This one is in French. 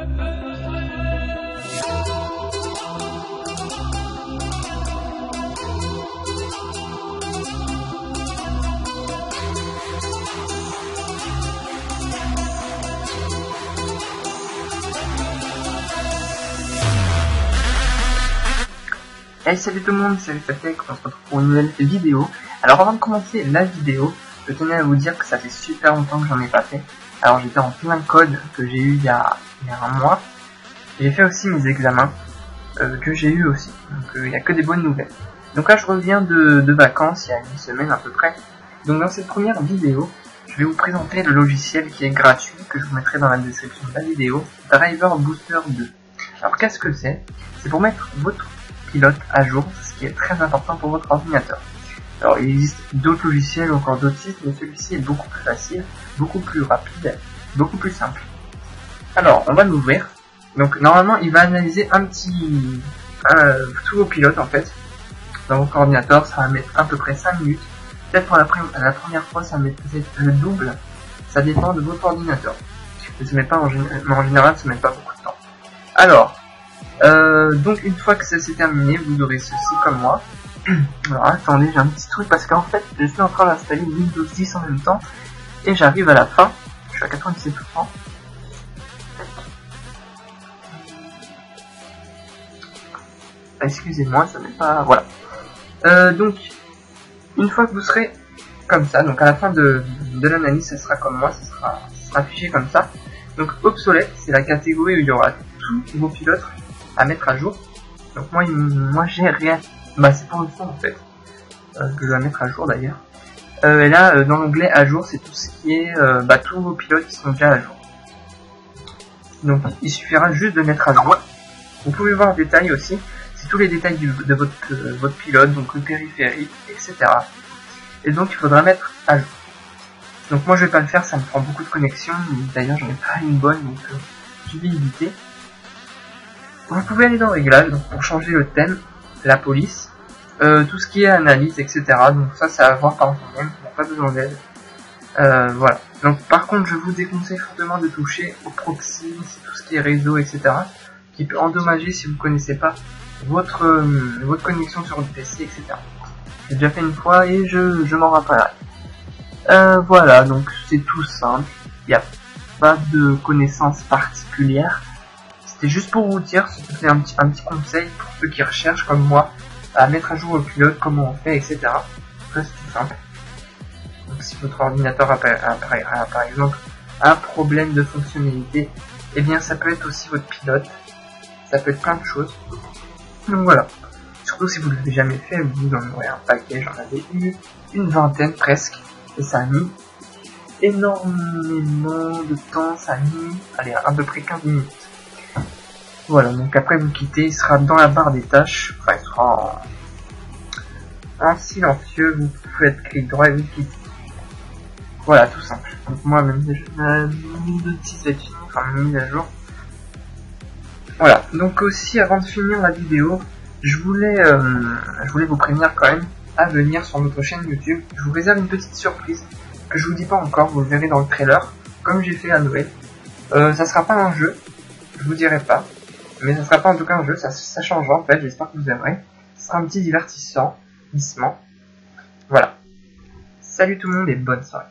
Hey, salut tout le monde, c'est Tech, on se retrouve pour une nouvelle vidéo. Alors avant de commencer la vidéo, je tenais à vous dire que ça fait super longtemps que j'en ai pas fait. Alors j'étais en plein code que j'ai eu il y a un mois. J'ai fait aussi mes examens que j'ai eu aussi, donc il n'y a que des bonnes nouvelles. Donc là je reviens de vacances il y a une semaine à peu près. Donc dans cette première vidéo, je vais vous présenter le logiciel qui est gratuit, que je vous mettrai dans la description de la vidéo, Driver Booster 2. Alors qu'est-ce que c'est? C'est pour mettre votre pilote à jour, ce qui est très important pour votre ordinateur. Alors il existe d'autres logiciels ou encore d'autres sites, mais celui-ci est beaucoup plus facile, beaucoup plus rapide, beaucoup plus simple. Alors on va l'ouvrir. Donc normalement il va analyser tous vos pilotes en fait dans votre ordinateur. Ça va mettre à peu près 5 minutes. Peut-être pour la première fois ça va mettre peut-être le double. Ça dépend de votre ordinateur. Ça met pas en général ça met pas beaucoup de temps. Alors donc une fois que ça s'est terminé, vous aurez ceci comme moi. Alors attendez, j'ai un petit truc parce qu'en fait je suis en train d'installer Windows 10 en même temps et j'arrive à la fin. Je suis à 97%. Excusez-moi, ça n'est pas... Voilà. Donc une fois que vous serez comme ça, donc à la fin de l'analyse, ça sera comme moi, ça sera affiché comme ça. Donc obsolète, c'est la catégorie où il y aura tous vos pilotes à mettre à jour. Donc moi j'ai rien, bah c'est pour le fond en fait que je dois mettre à jour d'ailleurs. Et là dans l'onglet à jour, c'est tout ce qui est tous vos pilotes qui sont déjà à jour. Donc il suffira juste de mettre à jour. Vous pouvez voir en détail aussi, c'est tous les détails de votre pilote, donc le périphérique, etc. Et donc il faudra mettre à jour. Donc moi je vais pas le faire, ça me prend beaucoup de connexion, d'ailleurs j'en ai pas une bonne, donc je vais éviter. Vous pouvez aller dans Réglages, donc pour changer le thème, la police, tout ce qui est analyse, etc. Donc ça c'est à voir par vous-même, vous n'avez pas besoin d'aide. Voilà. Donc par contre je vous déconseille fortement de toucher au proxy, tout ce qui est réseau, etc. qui peut endommager si vous ne connaissez pas votre connexion sur votre PC, etc. J'ai déjà fait une fois et je m'en rappellerai. Voilà, donc c'est tout simple, il n'y a pas de connaissances particulières. C'est juste pour vous dire, c'était un petit conseil pour ceux qui recherchent comme moi à mettre à jour le pilote, comment on fait, etc. Ça c'est tout simple. Donc si votre ordinateur a par exemple un problème de fonctionnalité, eh bien ça peut être aussi votre pilote, ça peut être plein de choses. Donc voilà. Surtout si vous ne l'avez jamais fait, vous en aurez un paquet, j'en avais eu une vingtaine presque, et ça a mis énormément de temps, ça a mis, allez, à peu près 15 minutes. Voilà, donc après vous quittez, il sera dans la barre des tâches, enfin il sera en silencieux, vous faites clic droit et vous quittez. Voilà, tout simple. Donc moi même la Windows 10 est finie, enfin mise à jour. Voilà, donc aussi avant de finir la vidéo, je voulais vous prévenir quand même à venir sur notre chaîne YouTube. Je vous réserve une petite surprise que je vous dis pas encore, vous le verrez dans le trailer, comme j'ai fait à Noël. Ça sera pas un jeu, je vous dirai pas. Mais ça sera pas en tout cas un jeu, ça changera en fait, j'espère que vous aimerez. Ce sera un petit divertissement. Voilà. Salut tout le monde et bonne soirée.